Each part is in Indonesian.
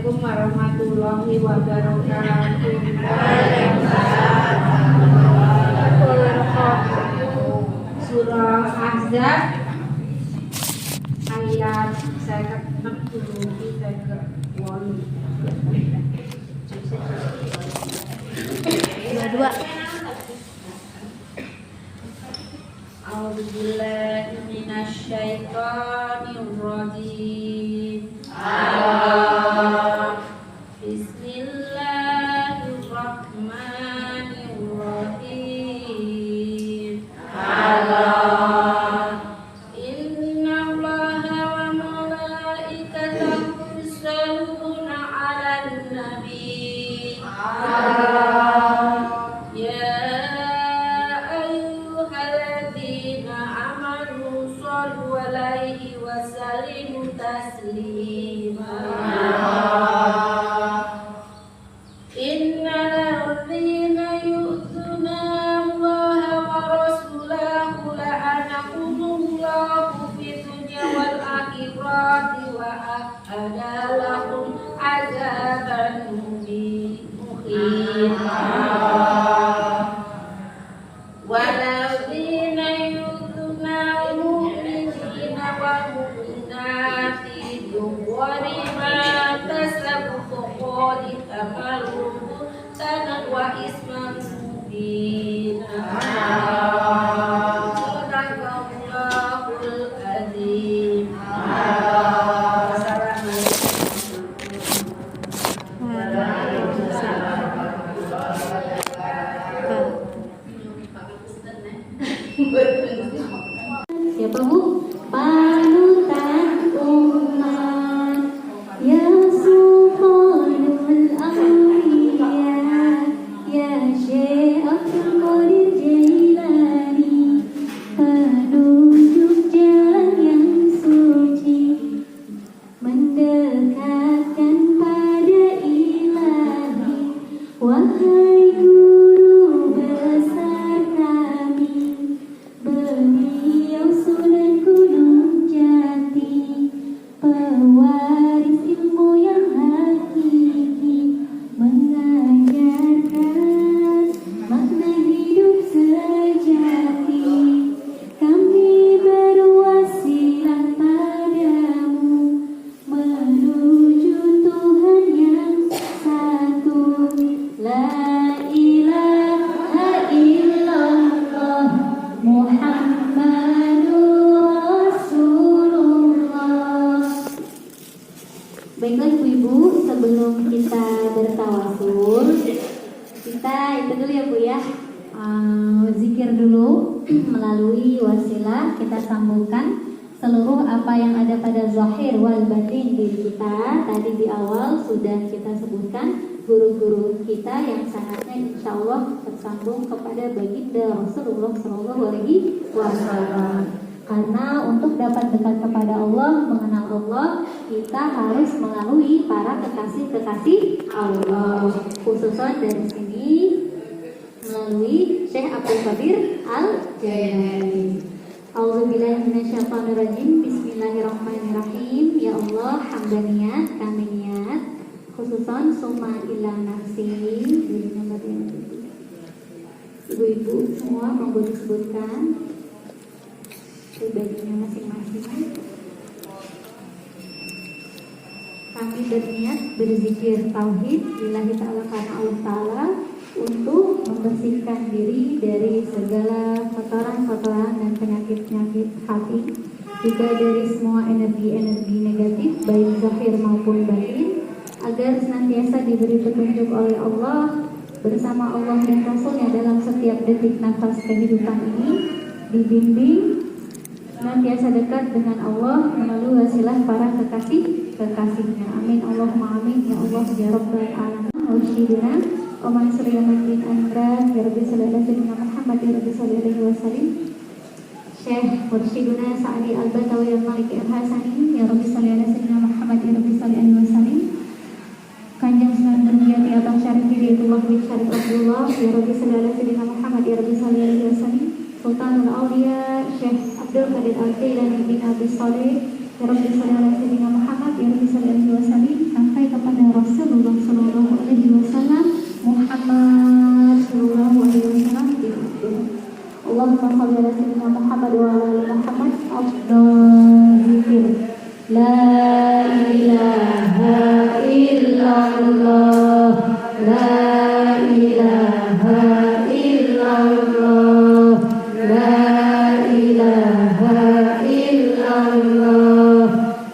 Assalamualaikum warahmatullahi wabarakatuh. Surah Ahzab ayat 22. A'udzubillahi minasyaitonir rajim. Bismillahirrahmanirrahim. Innallaha wa malaikatahu yusholluna 'alan nabi. Ya ayyuhalladzina amanu shollu 'alaihi wa sallimu taslima. Innal ladzina yu'dzuna Allaha wa rasulahu la'anahumullahu fid dunya wal akhirati wa a'adda lahum 'adzaban muqima. والذين يؤذون المؤمنين والمؤمنات بغير ما اكتسبوا فقد احتملوا بهتانا وإثما مبينا. صدق الله العظيم. Siapa Bu? Panutan umat ya Sultanul Awliya ya Syekh Abdul Qadir Jailani, penunjuk jalan yang suci mendekatkan pada Ilahi. Wahai guru besar kami, beliau Sunan Gunung Jati, pewaris ilmu yang hakiki, mengajarkan makna hidup sejati. Kami berwasilah padamu menuju Tuhan yang satu. La ilaha illallah Muhammadur Rasulullah. Baiklah Ibu-ibu, sebelum kita bertawasul, kita itu dulu ya Bu ya, zikir dulu melalui wasilah. Kita sambungkan seluruh apa yang ada pada zahir wal batin diri kita. Tadi di awal sudah kita sebutkan guru-guru kita yang sangatnya insya Allah tersambung kepada baginda Rasulullah SAW. Karena untuk dapat dekat kepada Allah, mengenal Allah, kita harus melalui para kekasih-kekasih Allah. Khususnya dari sini melalui Syekh Abdul Qadir Al-Jailani. A'udzubillahi minasyaitonirrajim. Bismillahirrahmanirrahim. Ya Allah, hamdaniyat kami niat khususan summa ila nafsi. Ibu-ibu semua monggo disebutkan pribadinya masing-masing. Kami berniat berzikir tauhid lillahi ta'ala karena Allah Ta'ala, untuk membersihkan diri dari segala kotoran-kotoran dan penyakit-penyakit hati, juga dari semua energi-energi negatif baik zahir maupun batin, agar senantiasa diberi petunjuk oleh Allah bersama Allah dan Rasulnya dalam setiap detik nafas kehidupan ini, dibimbing senantiasa dekat dengan Allah melalui wasilah para kekasih-kekasihnya. Amin Allahumma amin ya Allah ya Rabbal alamin. Washidina wa mansuriyaman bin Andra ya Rabbi sallallahu alaihi Muhammad ya Rabbi sallallahu alaihi wasallam. Syekh Mursyiduna Sa'adi Al-Batawi Al-Maliki Al-Hasani ya Rabbi sallallahu alaihi Muhammad ya Rabbi sallallahu alaihi wasallam. Kanjeng Sunan Nurjati atau Syarif Hidayatullah bin Syarif Abdullah ya Rabbi sallallahu alaihi Muhammad ya Rabbi sallallahu alaihi wasallam. Sultanul Aulia Syekh Abdul Qadir Al-Jailani bin Abi Shalih ya Rabbi sallallahu alaihi Muhammad ya Rabbi sallallahu alaihi wasallam, sampai kepada Rasul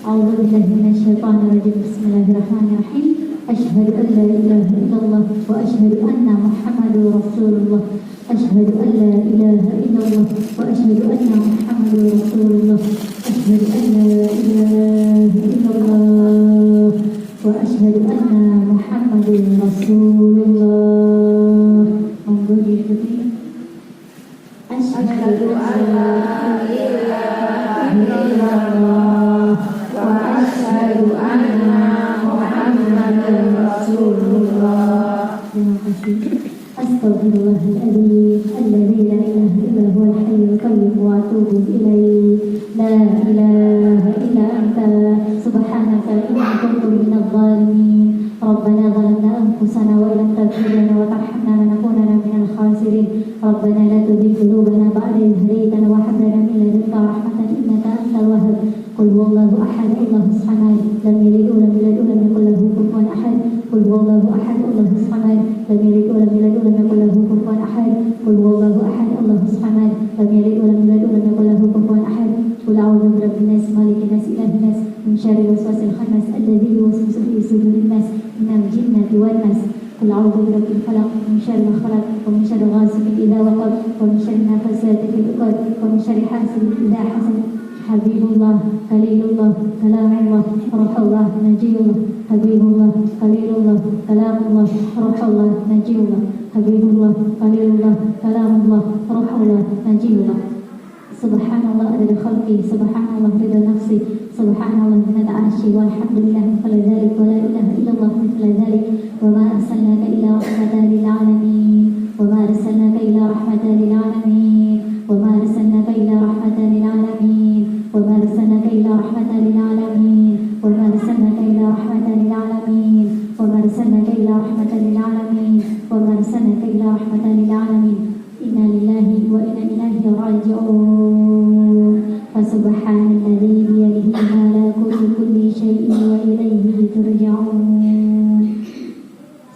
أعوذ بالله من الشيطان الرجيم. بسم الله الرحمن الرحيم. أشهد أن لا إله إلا الله وأشهد أن محمد رسول الله. أشهد أن لا إله إلا الله وأشهد أن محمد رسول الله. أشهد أن لا إله إلا الله وأشهد أن محمد رسول الله. Monggo diikuti. Asyhadu an la ilaha illallah wa asyhadu anna Muhammadan Rasulullah. Terima kasih. Astaghfirullahaladzim alladzi la ilaha illa huwal hayyul qayyum wa atubu ilaihi. La ilaha illa anta subhanaka inni kuntu minadh dhalimin. Rabbana zalamna anfusana wa illam taghfir lana wa tarhamna lanakunanna minal khasirin. Rabbana la tuzigh qulubana ba'da idh hadaytana wa hab lana min ladunka rahmatan innaka antal wahhab. Qul huwallahu ahad Allahus samad lam yalid wa lam yulad wa lam yakul lahu kufuwan ahad. Qul huwallahu ahad Allahus samad lam yalid wa lam yulad wa lam yakul lahu kufuwan ahad. Qul huwallahu ahad Allahus samad lam yalid wa lam yulad wa lam yakul lahu kufuwan ahad. Qul a'udzu birabbin nas malikin nas ilahin nas min syarri waswasil khannas alladzi yuwaswisu fi sudurin nas minal jinnati wan nas. Qul a'udzu birabbil falaq min syarri ma khalaq wa min syarri ghasiqin idza waqab wa min syarri nafasati fil 'uqad wa min syarri hasidin idza hasad. Habibullah, Khalilullah, Kalamullah, Ruhullah, Najiyullah. Habibullah, Khalilullah, Kalamullah, Ruhullah, Najiyullah. Habibullah, Khalilullah, Kalamullah, Ruhullah, Najiyullah. Subhanallah adada khalqi, subhanallah rida nafsi, subhanallah zinata arshi, walhamdulillah mithla dhalik, wa la ilaha illallah mithla dhalik. Wa ma arsalnaka illa rahmatan lil alamin. Wa ma arsalnaka illa rahmatan lil alamin. Wa ma arsalnaka illa rahmatan lil alamin. Wa ma arsalnaka illa rahmatan lil alamin. Wa ma arsalnaka illa rahmatan lil alamin. Wa ma arsalnaka illa rahmatan lil alamin. Wa ma arsalnaka illa rahmatan lil alamin. Inna lillahi wa inna ilaihi raji'un. Fasubhanalladzi biyadihi malakutu kulli syai'in wa ilaihi turja'un.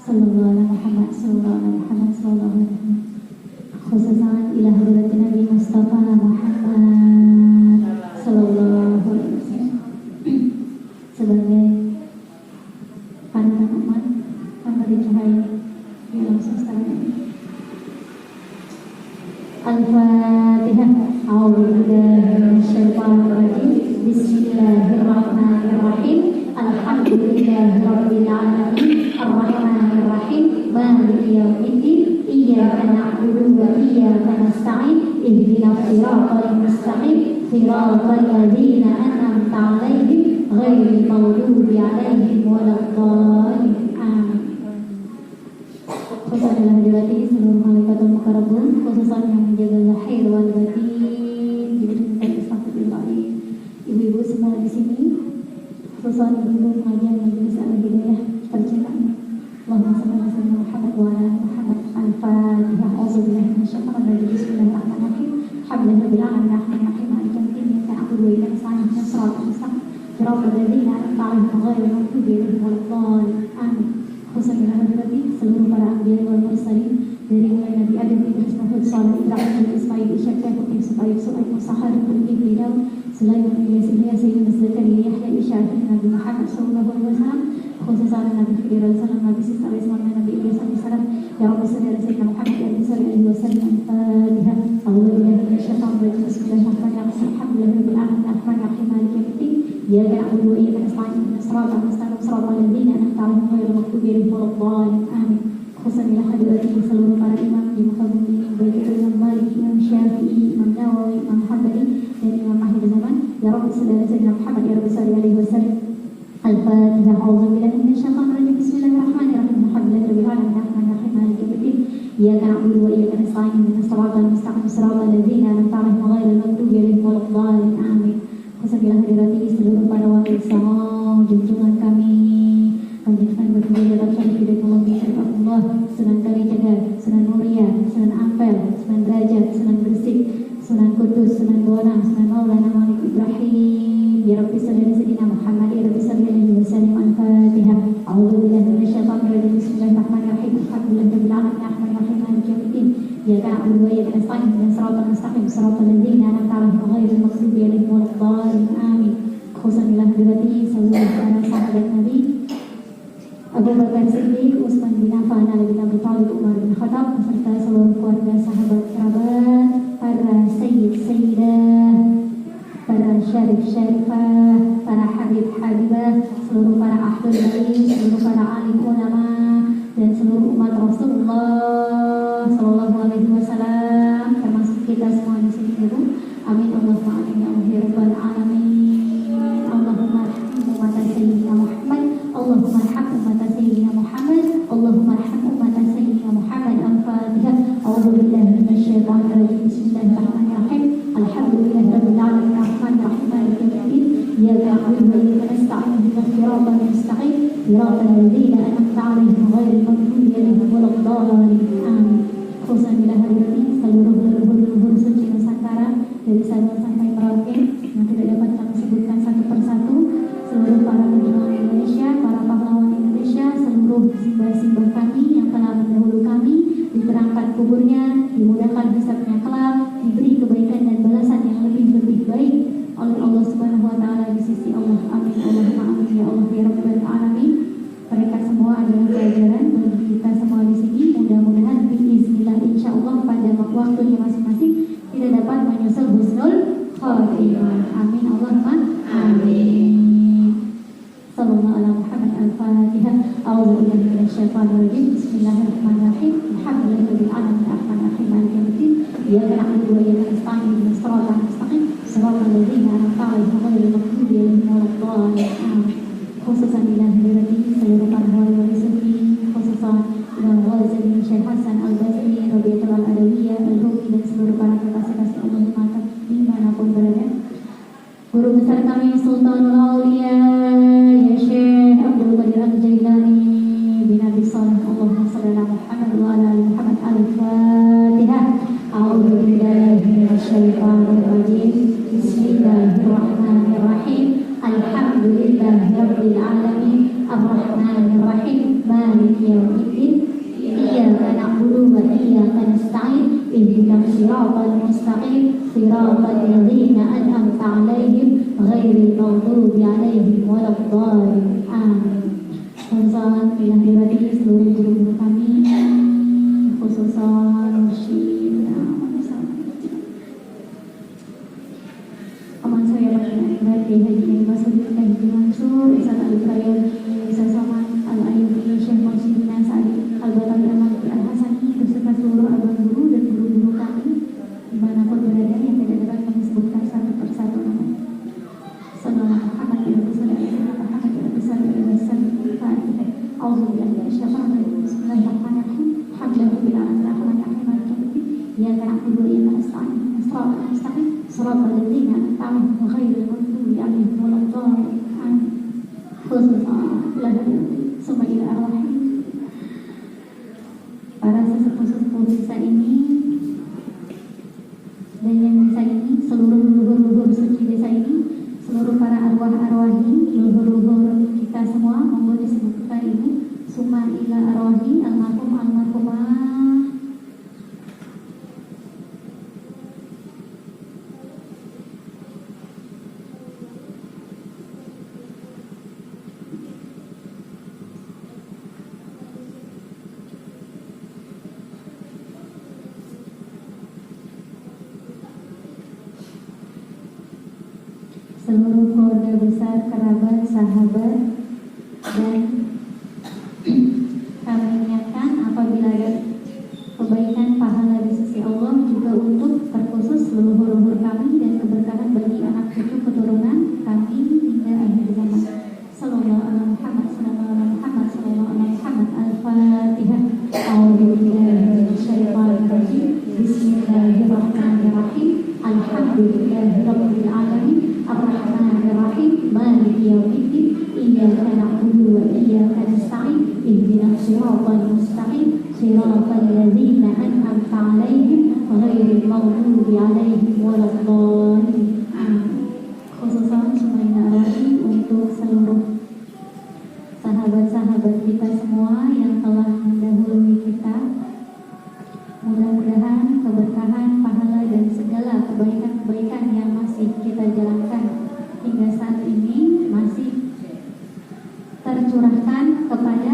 Sallallahu alaihi Muhammad, sallallahu alaihi Muhammad, sallallahu alaihi Muhammad. Khususan ila hadratin Nabi Mustafa Muhammad sallallahu alaihi wasallam. Sebagai panutan umat, pemberi cahaya di alam semesta ini. Al-Fatihah. A'udzu billahi minasyaitonir rajim. Bismillahirrahmanirrahim. Alhamdulillahi rabbil alamin. Arrahmanir rahim. Maliki yaumiddin. Iyyaka na'budu wa iyyaka nasta'in. Ihdinas siratal mustaqim. Siratal ladzina an'amta 'alaihim ghairil maghdubi 'alaihim waladdallin. Amin. Khusus adalah hadirin seluruh malaikatul mukarrabun, khususan yang menjaga zahir wal batin, diberikan istagfirullah. Ibu-ibu semua di sini, khususan ibu pengajian majelis al-hidayah percintaan. Allahumma shalli ala sayyidina Muhammad wa ala ali Muhammad. Al-Fatihah. A'udzubillahi minasyaitonir rajim. Bismillahirrahmanirrahim. Alhamdulillahirabbil alamin arrahmanir rahim maliki yaumiddin. Iyyaka na'budu wa iyyaka nasta'in. Ihdinas siratal mustaqim. Siratal ladzina an'amta 'alaihim ghairil maghdubi 'alaihim waladdallin. Amin. Khususnya hadirin seluruh para anbiya wal mursalin, dari mulai Nabi Adam, Idris, Nuh, Saleh, Ibrahim, Ismail, Ishaq, Yakub, Subaib, Su'aib, Musahar, Ibrahim, Daud, Sulaiman, Ilyas, Yunus, Zakaria, Yahya, Isya, Nabi Muhammad sallallahu alaihi wasallam. Khususnya Nabi Khidir alaihissalam, Nabi Sisa alaihissalam, Nabi Ilyas alaihissalam. Ya Rabbi salli ala sayyidina Muhammad wa alihi wasallam. Al-Fatihah. A'udzu billahi minasyaitonir rajim. Bismillahirrahmanirrahim. Alhamdulillahirabbil alamin arrahmanir rahim maliki yaumiddin. Iyyaka na'budu wa iyyaka nasta'in. Ihdinas siratal mustaqim. Siratal ladzina an'amta 'alaihim ghairil maghdubi 'alaihim waladdallin. Amin. Khususnya ila hadirin seluruh para imam di muka bumi, baik itu Imam Malik, Imam Syafi'i, Imam Nawawi, Imam Hambali, dan Imam Mahdi zaman. Ya Rabbi salli ala sayyidina Muhammad, ya Rabbi salli alaihi wasallam. Al-Fatihah. A'udzu billahi minasyaitonir rajim. Bismillahirrahmanirrahim. Alhamdulillahirabbil alamin arrahmanir rahim maliki yaumiddin. Iyyaka na'budu wa iyyaka nasta'in. Ihdinas siratal mustaqim. Siratal ladzina an'amta 'alaihim ghairil maghdubi 'alaihim waladdallin. Amin. Khususnya ila hadirin seluruh para wali songo junjungan kami panjatkan berdiri dalam syarif hidayatullah bisyarifullah, Sunan Kalijaga, Sunan Muria, Sunan Ampel, Sunan Derajat, Sunan Gresik, Sunan Kudus, Sunan Bonang, Sunan Maulana Malik Ibrahim. Ya Rabbi salli ala sayyidina Muhammad, ya Rabbi salli alaihi wasallam. Al-Fatihah. A'udzu billahi minasyaitonir rajim. Bismillahirrahmanirrahim. Alhamdulillahirabbil alamin arrahmanir rahim maliki yaumiddin. Iyyaka na'budu wa iyyaka nasta'in. Ihdinas siratal mustaqim. Siratal ladzina an'amta 'alaihim ghairil maghdubi 'alaihim waladdallin. Amin. Khususnya ila hadirin Bakar Siddiq, Utsman bin Affan, Ali bin Abi Thalib, Umar bin Khattab, beserta seluruh keluarga, sahabat, kerabat, para sayyid, sayyidah, para syarif, syarifah, para habib, habibah, seluruh para ahlul bait, seluruh para alim ulama, dan seluruh umat Rasulullah Sallallahu Alaihi Wasallam, termasuk kita semua di sini, Ibu. Amin. Allahumma amin ya Allah ya rabbal alamin. Allahumma arham umat sayyidina Muhammad. Allahumma arham umat sayyidina Muhammad. Allahumma arham umat sayyidina Muhammad. Al-Fatihah. A'udzu billahi minasyaitonir rajim. Bismillahirrahmanirrahim. Alhamdulillahi rabbil alamin. Arrahmanir rahim. Maliki yaumiddin. Iyyaka na'budu wa iyyaka nasta'in. Ihdinas siratal mustaqim. Siratal ladzina an'amta 'alaihim ghairil maghdubi 'alaihim waladdallin. Amin. Khususnya bila hari ini seluruh leluhur suci Nusantara dari Sabang sampai Merauke yang tidak dapat kami sebutkan satu persatu, seluruh para pejuang Indonesia, para pahlawan Indonesia, seluruh simbah-simbah kami yang telah mendahulu kami, diterangkan kuburnya, dimudahkan hisabnya kelak, diberi kebaikan dan balasan yang lebih baik oleh Allah Subhanahu wa taala di sisi Allah. Amin. Allahumma amin ya Allah ya rabbal alamin. Mereka semua adalah pelajaran bagi kita semua di sini. Mudah-mudahan bismillah insyaallah pada waktunya masing-masing kita dapat menyusul husnul khatimah. Amin. Allahumma amin. Sallallahu alaihi Muhammad. Al-Fatihah. A'udzu billahi minasyaitonir rajim. Bismillahirrahmanirrahim. Alhamdulillahirabbil alamin. Arrahmanir rahim. Maliki yaumiddin. Iyyaka na'budu wa iyyaka nasta'in. Ihdinas siratal mustaqim. Siratal ladzina an'amta 'alaihim ghairil maghdubi 'alaihim waladdallin. Khususan bila hadirati seluruh para wali suci, khususan Imam Ghazali, Syekh Hasan Al-Basri, Rabi'atul Adawiyah, Al-Ruki, dan seluruh para kekasih-kasih Allah mata dimanapun berada. Guru besar kami Sultanul Aulia ya Syekh Abdul Qadir Al-Jailani bin Abi Shalih. Allahumma shalli ala Muhammad wa ala ali Muhammad. Al-Fatihah. A'udzu billahi minasyaitonir rajim. Bismillahirrahmanirrahim. Alhamdulillahi rabbil alamin. Arrahmanir rahim. Maliki yaumiddin. Iyyaka na'budu wa iyyaka nasta'in. Ihdinas siratal mustaqim. Siratal ladzina an'amta 'alaihim ghairil maghdubi 'alaihim waladdallin. Amin. Khususan bila hadirati seluruh guru-guru kami, khususan Aman saya Pak Haji Masudin Haji Mansur, Ustaz Al-Prayogi, Ustaz Saman Al-Ayubi, Syekh Mansudin Sa'adi, Al-Batawi Al-Mahdi Al-Hasani, beserta seluruh abang guru dan guru-guru kami dimanapun berada yang tidak dapat kami sebutkan satu persatu namanya. Sallallahu alaihi wasallam. A'udzubillahi minasyaitonir rajim. Bismillahirrahmanirrahim. Alhamdulillahirabbil alamin. Iyyaka na'budu wa iyyaka nasta'in. Shiratal mustaqim. Siratal ladzina an'amta 'alaihim ghairil maghdubi 'alaihim waladdallin. Khususan summa ila arwahim para sesepuh-sesepuh desa ini dan yang desa ini, seluruh leluhur suci desa ini, seluruh para arwah-arwahi, leluhur kita semua, monggo disebutkan Ibu. Summa ila arwahi almarhum almarhumah seluruh keluarga besar, kerabat, sahabat, dan kami ingatkan apabila ada kebaikan pahala di sisi Allah juga untuk terkhusus leluhur-leluhur kami dan keberkahan bagi anak cucu keturunan kami hingga akhir zaman. Sallallahu alaihi Muhammad, sallallahu alaihi Muhammad, sallallahu alaihi Muhammad. Al-Fatihah. A'udzubillahi minasyaitonir rajim. Bismillahirrahmanirrahim. Alhamdulillahirabbil alamin. Arrahmanir rahim. Maliki yaumiddin. Iyyaka na'budu wa iyyaka nasta'in. Ihdinas siratal mustaqim. Siratal ladzina an'amta 'alaihim ghairil maghdubi 'alaihim waladdallin. Khususan semuanya lagi untuk seluruh sahabat-sahabat kita semua yang telah mendahului kita. Mudah-mudahan keberkahan, pahala, dan segala kebaikan-kebaikan yang masih kita jalankan hingga saat ini masih tercurahkan kepada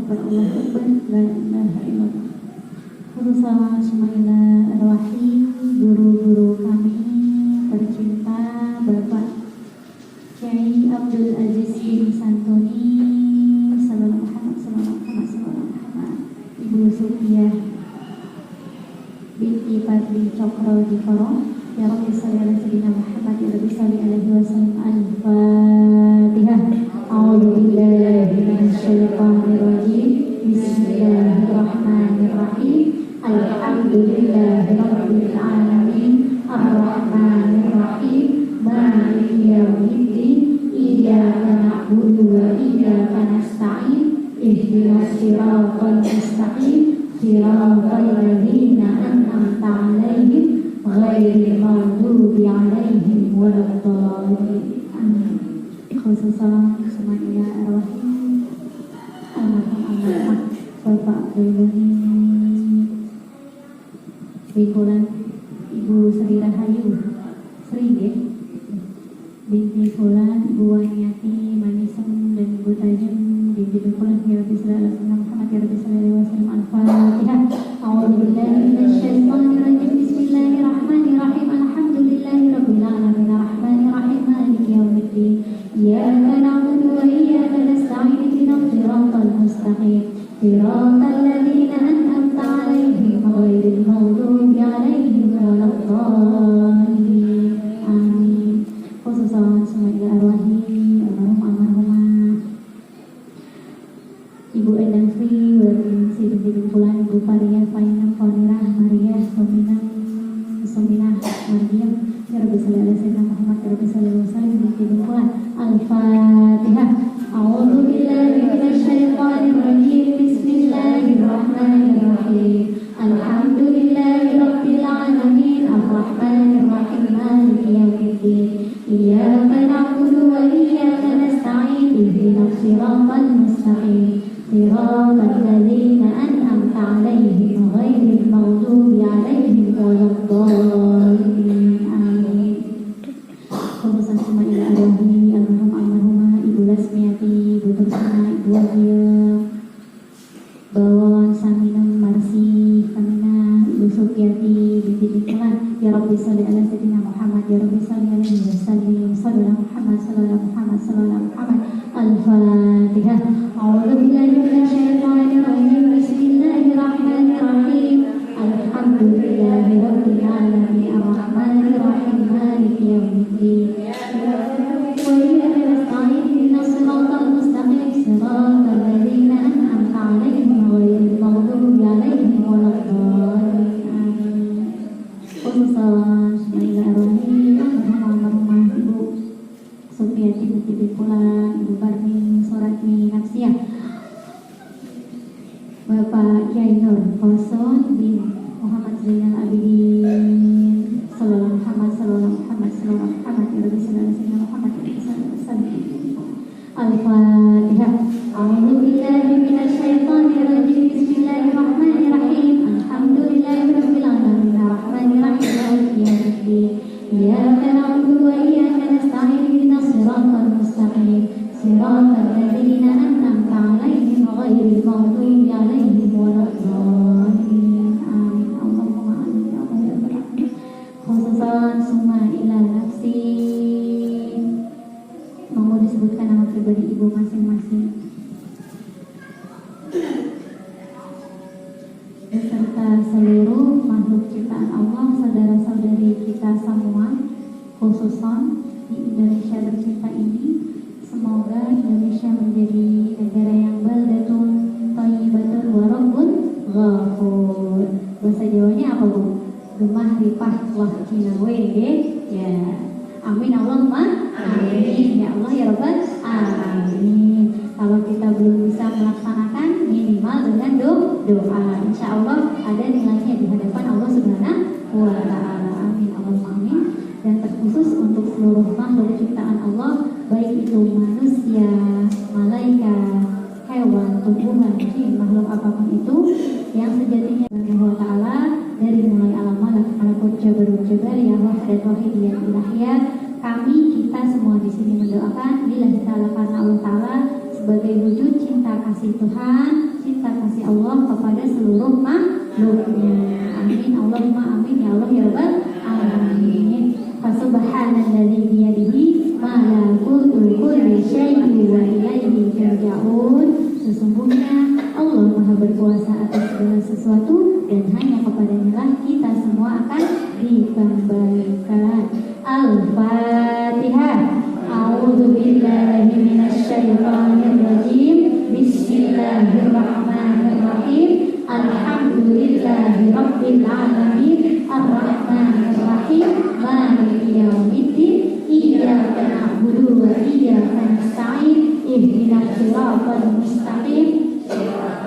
Akbar, Allahu Akbar, la ilaha illallah. Khususan semua arwahi guru-guru kami tercinta Bapak Kiai Abdul Aziz bin Santuni, Sallallahu Muhammad, Ibu Sufiyah binti Fadli Cokro Dikoro, ya Rabbi salli ala sayyidina Muhammad, ya Rabbi salli alaihi wasallam. Al-Fatihah. A'udzu billahi minasyaitonir rajim. Bismillahirrahmanirrahim. Alhamdulillahirabbil alamin. Arrahmanir rahim. Maliki yaumiddin. Iyyaka na'budu wa iyyaka nasta'in. Ihdinas siratal mustaqim. Siratal ladzina an'amta 'alaihim ghairil maghdubi 'alaihim waladdallin. Amin. Khususan semuanya arwah almarhum Bapak Abdul Bikulan, Ibu Sri Rahayu Sri binti Fulan, Ibu Waniati Manisem, dan Ibu Tajam binti Bikulan, ya Rabbi sallallahu alaihi wasallam Muhammad, ya Rabbi sallallahu alaihi wasallam. Al-Fatihah. A'udzubillahi minasyaitonir rajim. Bismillahirrahmanirrahim. Alhamdulillahirabbil alamin. Arrahmanir rahim. Maliki yaumiddin. Iyyaka na'budu wa iyyaka nasta'in. Ihdinas siratal mustaqim. Siratal ladzina an'amta 'alaihim ghairil maghdubi 'alaihim waladdallin. Amin. Khususan semoga arwahi almarhumah Ibu Endang Sri Warinsi binti Bengkulan, Ibu Faria Fainam Faunirah Maria Sominah Mardiam, ya Rabbi sallallahu alaihi wasallam Muhammad, ya Rabbi sallallahu alaihi wasallam binti Bengkulan. Al-Fatihah. A'udzu billahi minasyaitonir rajim. Bismillahirrahmanirrahim. Alhamdulillahirabbil alamin. Arrahmanir rahim. Maliki yaumiddin. Iyyaka na'budu wa iyyaka nasta'in. Ihdinas siratal mustaqim. Siratal ladzina an'amta 'alaihim ghairil maghdubi 'alaihim waladdallin. Amin. Khususan semuanya arwahi almarhumah Ibu Lasmiati, Ibu Tursana, Ibu Wahia Bawon Saminam Marsi Kamina, Ibu Sukiati binti Bikulan, ya Rabbi salli ala sayyidina Muhammad, ya Rabbi salli alaihi wasallam. Sallallahu Muhammad, sallallahu Muhammad, sallallahu Muhammad. Al-Fatihah. A'udzu billahi minasyaitonir rajim. Bismillahirrahmanirrahim. Alhamdulillahirabbil alamin. Arrahmanir rahim. Maliki yaumiddin. Iyyaka na'budu wa iyyaka nasta'in. Ihdinas siratal mustaqim. Siratal ladzina an'amta 'alaihim ghairil maghdubi 'alaihim waladdallin. Amin. Khususan semoga arwahi almarhumah Ibu Sufiati binti Bikulan, Ibu Barni Suratmi Nafsiyah, Bapak Kiai Nur Koson bin Muhammad Zainal Abidin, Sallallahu Muhammad, Sallallahu Muhammad, Sallallahu Muhammad, ya Rabbi sallallahu alaihi Muhammad, ya Rabbi sallallahu alaihi wasallam. Al-Fatihah. A'udzu billahi minasyaitonir rajim. Bismillahirrahmanirrahim. Alhamdulillahirabbil alamin. Arrahmanir rahim. Maliki yaumiddin. Iyyaka na'budu wa iyyaka nasta'in. Ihdinas siratal mustaqim. Siratal ladzina an'amta 'alaihim ghairil maghdubi 'alaihim waladdallin. Amin. Allahumma amin ya rabbal alamin. Khususan summa ila nafsi, mau disebutkan nama pribadi ibu masing-masing beserta seluruh makhluk ciptaan Allah, saudara-saudari kita semua, khususan di Indonesia tercinta ini. Semoga Indonesia menjadi negara yang baldatun thayyibatun wa rabbun ghafur. Bahasa Jawanya apa, Bu? Gemah ripah wah cina wege. Ya. Amin Allahumma amin. Ya Allah ya Rabbal alamin. Kalau kita belum bisa melaksanakan, minimal dengan doa. Insya Allah ada nilainya di hadapan Allah Subhanahu wa Ta'ala. Amin Allahumma amin. Dan terkhusus untuk seluruh makhluk ciptaan Allah, baik itu manusia, malaikat, hewan, tumbuhan, jin, makhluk apapun itu, yang sejatinya Subhanahu wa Ta'ala dari mulai alam malakut jabarut jabariyah wahdat wahidiyah ilahiyah. Kami kita semua di sini mendoakan lillahi ta'ala karena Allah Ta'ala sebagai wujud cinta kasih Tuhan, makhluknya. Amin Allahumma amin ya Allah ya Rabbal alamin. Fasubhanalladzi biyadihi malakutul kulli syai'in wa ilaihi turja'un. Sesungguhnya Allah Maha berkuasa atas segala sesuatu dan hanya kepadanya lah kita semua akan dikembalikan. Al-Fatihah. A'udzu billahi minasy syaithanir rajim. Bismillahirrahmanirrahim. Alhamdulillahi rabbil alamin. Arrahmanir rahim. Maliki yaumiddin. Iyyaka na'budu wa iyyaka nasta'in. Ihdinas siratal mustaqim.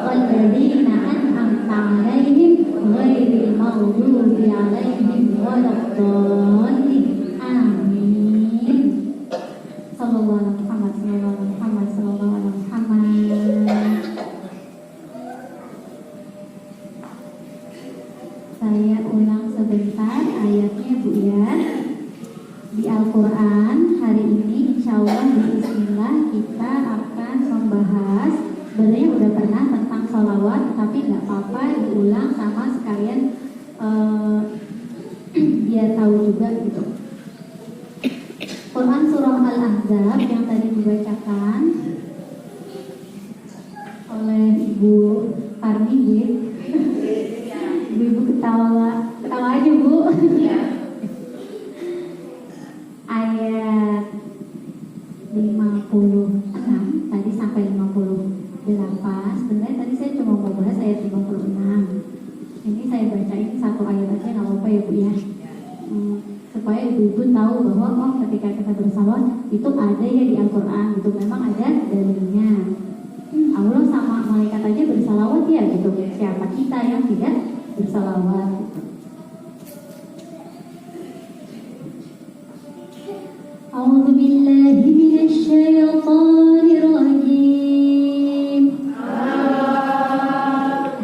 Walladzina an'amta 'alaihim ghairil maghdubi 'alaihim waladdallin. Amin. Sallallahu alaihi Muhammad, sallallahu alaihi Muhammad, sallallahu alaihi Muhammad. Saya ulang sebentar ayatnya Bu ya. Di Al-Quran hari ini insya Allah bismillah kita akan membahas, sebenarnya udah pernah tentang sholawat, tapi nggak apa-apa diulang sama sekalian biar tahu juga gitu. Quran surah Al-Ahzab yang tadi dibacakan oleh Ibu Parmi, Ibu ketawa aja Bu. Ayat 56 tadi sampai 58. Sebenarnya tadi saya cuma mau bahas ayat 56. Ini saya bacain satu ayat aja nggak apa-apa ya Bu ya. Supaya ibu-ibu tahu bahwa oh ketika kita bersalawat itu ada ya di Al-Quran, itu memang ada dalilnya. Allah sama malaikat aja bersalawat ya gitu. Siapa kita yang tidak bersalawat? A'udzu billahi minasy syaithanir rajim.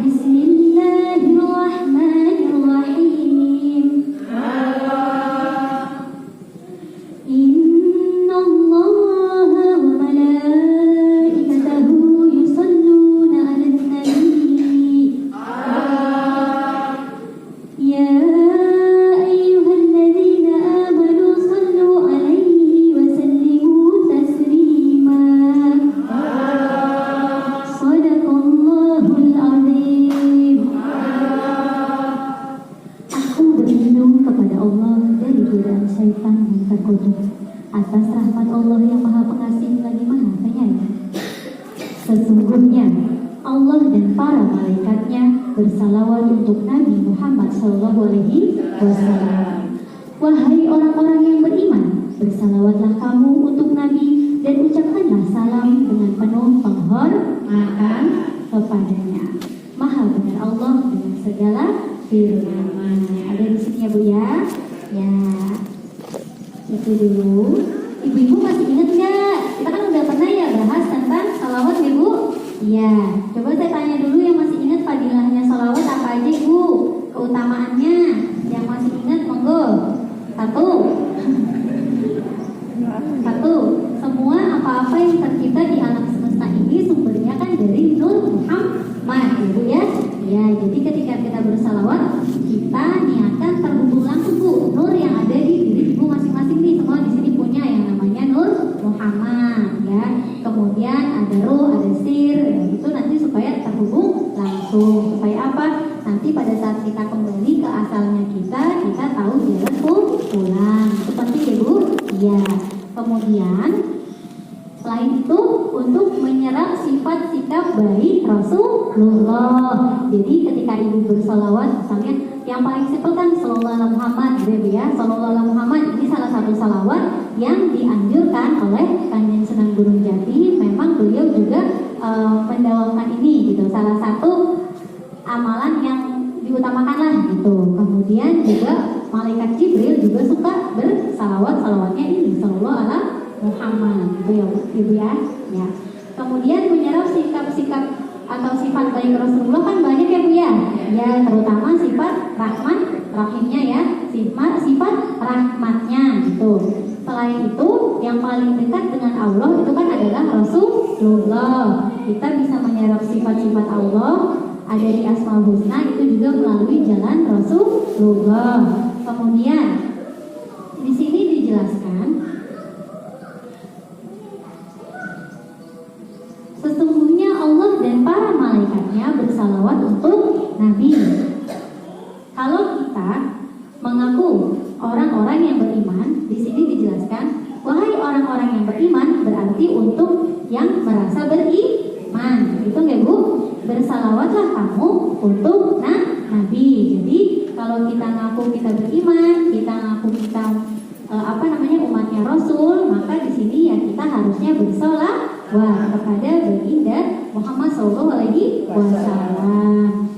Bismillahirrahmanirrahim. Innallaha wa malaikatahu yusholluna 'alan nabi. Ya ayyuhalladzina amanu shallu 'alaihi wa sallimu taslima. Shadaqallahul 'azim. Aku berlindung kepada Allah dari godaan syaitan yang terkutuk atas rahmat Allah yang Maha Pengasih lagi Maha Penyayang. Sesungguhnya Allah dan para malaikatnya bersalawat untuk Nabi Muhammad SAW. Wahai orang-orang yang beriman, bersalawatlah kamu untuk Nabi dan ucapkanlah salam dengan penuh penghormatan kepadanya. Maha benar Allah dengan segala firman-Nya. Ada di sini ya Bu ya. Ya, itu dulu. Ibu-ibu masih ingat nggak? Kita kan udah pernah ya bahas tentang salawat ya Bu. Iya. Coba saya tanya dulu yang masih ingat fadilahnya salawat apa aja Bu? Keutamaannya yang masih ingat monggo. Satu. Semua apa-apa yang tercipta di alam semesta ini sumbernya kan dari Nur Muhammad ya Bu ya. Ya, jadi ketika kita bersalawat kita niatkan terhubung langsung Bu, nur yang ada di diri ibu masing-masing nih, semua di sini punya yang namanya Nur Muhammad ya. Kemudian ada ruh, ada sir, ya, itu nanti supaya terhubung langsung. Supaya apa? Nanti pada saat kita kembali ke asalnya kita tahu jalan pulang. Itu penting ya Bu. Iya. Kemudian selain itu untuk menyerap sifat sikap baik Rasulullah. Jadi ketika ibu bersalawat, misalnya yang paling simpel kan sallallahu alaihi Muhammad gitu ya. Sallallahu alaihi Muhammad ini salah satu salawat yang dianjurkan oleh Kanjeng Sunan Gunung Jati. Memang beliau juga mendawamkan ini gitu. Salah satu amalan yang diutamakan lah gitu. Kemudian juga malaikat Jibril juga suka bersalawat, salawatnya ini sallallahu alaihi Muhammad gitu ya Ibu ya. Ya. Kemudian menyerap sikap-sikap atau sifat baik Rasulullah kan banyak ya Bu ya. Ya, terutama sifat rahman rahimnya ya, sifat rahmatnya gitu. Selain itu yang paling dekat dengan Allah itu kan adalah Rasulullah. Kita bisa menyerap sifat-sifat Allah ada di Asmaul Husna itu juga melalui jalan Rasulullah. Kemudian di sini dijelaskan sesungguhnya Allah dan para malaikatnya bersalawat untuk Nabi. Kalau kita mengaku orang-orang yang beriman, di sini dijelaskan, wahai orang-orang yang beriman, berarti untuk yang merasa beriman. Itu nggak Bu? Bersalawatlah kamu untuk Nabi. Jadi kalau kita ngaku kita beriman, kita ngaku kita umatnya Rasul, maka di sini ya kita harusnya bersolawat kepada baginda Muhammad SAW.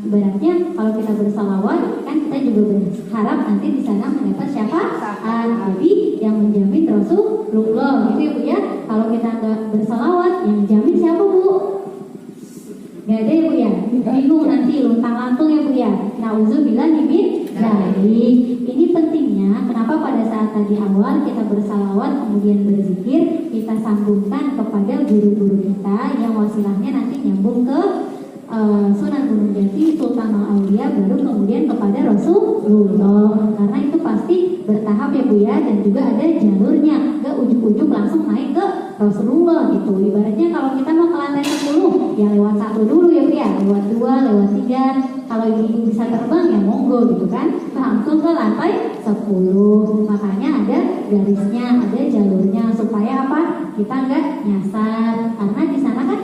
Ibaratnya kalau kita bersolawat kan kita juga berharap nanti di sana mendapat syafaat. Jadi yang menjamin Rasulullah gitu ya Bu ya. Kalau kita nggak bersolawat, yang menjamin siapa Bu? Gak ada ya Bu ya. Bingung nanti luntang-lantung ya Bu ya. Nauzubillah min dzalik. Ini pentingnya kenapa pada saat tadi awal kita bersalawat kemudian berzikir, kita sambungkan kepada guru-guru kita yang wasilahnya nanti nyambung ke Sunan Gunung Jati, Sultanul Aulia, baru kemudian kepada Rasulullah. Karena itu pasti bertahap ya Bu ya, dan juga ada jalurnya, gak ujuk-ujuk langsung naik ke Rasulullah gitu. Ibaratnya kalau kita mau ke lantai 10, ya lewat 1 dulu ya Bu ya, lewat 2, lewat 3. Kalau ibu bisa terbang ya monggo gitu kan, langsung ke lantai 10. Makanya ada garisnya, ada jalurnya supaya apa? Kita nggak nyasar. Karena di sana kan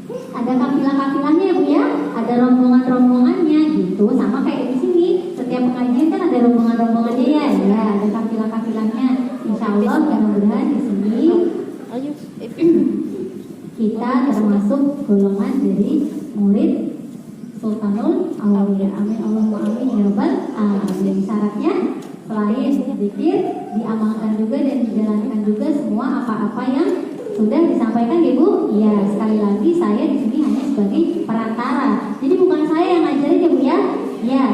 ada kafilah-kafilahnya ya Bu ya, ada rombongan-rombongannya gitu. Sama kayak di sini, setiap pengajian kan ada rombongan-rombongannya ya, ada kafilah-kafilahnya. Insya Allah mudah-mudahan di sini kita termasuk golongan dari murid Sultanul Aulia. Amin Allahumma amin ya rabbal alamin. Syaratnya selain zikir diamalkan juga dan dijalankan juga semua apa-apa yang sudah disampaikan ya Bu. Ya, sekali lagi saya di sini hanya sebagai perantara. Jadi bukan saya yang ngajarin ya Bu ya. Ya,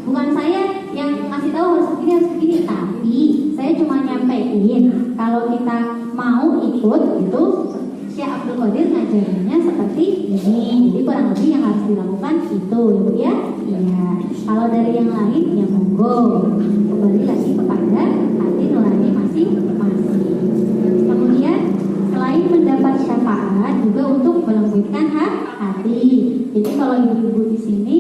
bukan saya yang ngasih tahu harus begini, tapi saya cuma nyampein kalau kita mau ikut itu Syekh Abdul Qadir ngajarinnya seperti ini. Jadi kurang lebih yang harus dilakukan itu ya Bu ya. Iya. Kalau dari yang lain ya monggo. Kembali lagi kepada hati nurani masing-masing. Kemudian selain mendapat syafaat juga untuk melembutkan hati. Jadi kalau ibu-ibu di sini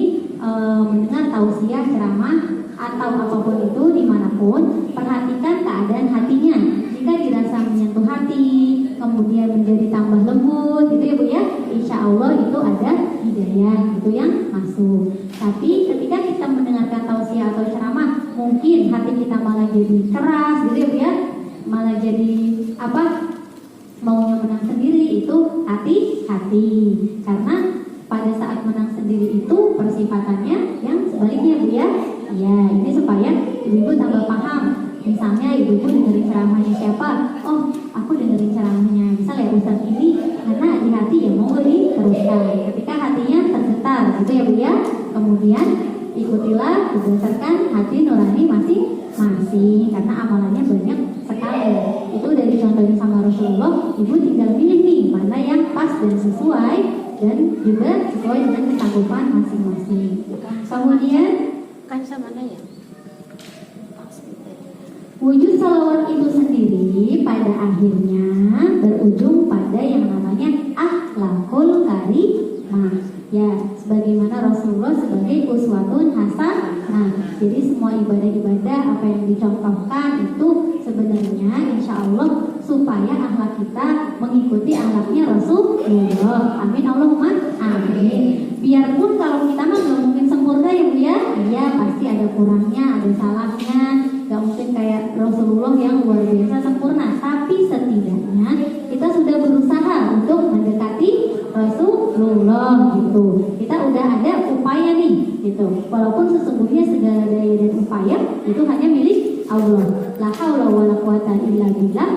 mendengar tausiah, ceramah atau apapun itu dimanapun, perhatikan keadaan hatinya. Jika dirasa menyentuh hati, kemudian menjadi tambah lembut, gitu ya Bu ya, insya Allah itu ada hidayah itu yang masuk. Tapi ketika kita mendengarkan tausiah atau ceramah, mungkin hati kita malah jadi keras, gitu ya Bu ya, malah jadi maunya menang sendiri. Itu hati-hati, karena pada saat menang sendiri itu persifatannya yang sebaliknya Bu ya. Ya, ini supaya ibu-ibu tambah paham. Misalnya ibu-ibu dengerin ceramahnya siapa? Oh, aku dengerin ceramahnya misal ya Ustaz ini, karena di hati ya mau diteruskan. Ketika hatinya tergetar gitu ya Bu ya, kemudian ikutilah berdasarkan hati nurani masing-masing, karena amalannya banyak sekali. Itu dari contohnya sama Rasulullah, ibu tinggal pilih nih mana yang pas dan sesuai, dan juga sesuai dengan kesanggupan masing-masing. Kemudian kan sama mana ya? wujud salawat itu sendiri pada akhirnya berujung pada yang namanya akhlakul karimah. Ya, sebagaimana Rasulullah sebagai uswatun hasanah. Jadi semua ibadah-ibadah apa yang dicontohkan itu sebenarnya insya Allah supaya akhlak kita mengikuti akhlaknya Rasulullah. Amin Allahumma amin. Biarpun kalau kita mah nggak mungkin sempurna ya Bu ya. Iya, pasti ada kurangnya, ada salahnya. Gak mungkin kayak Rasulullah yang luar biasa sempurna, tapi setidaknya kita sudah berusaha untuk mendekati Rasulullah gitu. Kita udah ada upaya nih gitu. Walaupun sesungguhnya segala daya dan upaya itu hanya milik Allah. La haula wala quwata illa billah.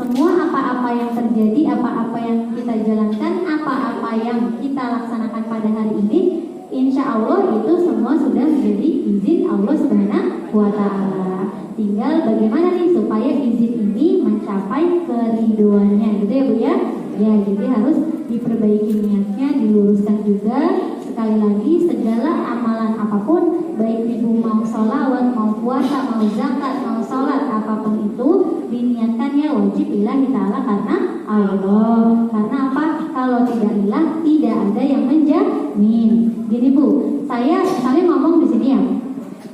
Semua apa-apa yang terjadi, apa-apa yang kita jalankan, apa-apa yang kita laksanakan pada hari ini, insya Allah itu semua sudah menjadi izin Allah Subhanahu wa Ta'ala. Tinggal bagaimana nih supaya izin ini mencapai keriduannya, gitu ya Bu ya. Ya, jadi harus diperbaiki niatnya, diluruskan juga. Sekali lagi, segala amalan apapun, baik ibu mau sholawat, mau puasa, mau zakat, mau sholat, apapun itu diniatkannya wajib lillahi ta'ala karena Allah. Karena apa? Kalau tidak lillah, tidak ada yang menjamin. Gini Bu, saya misalnya ngomong di sini ya,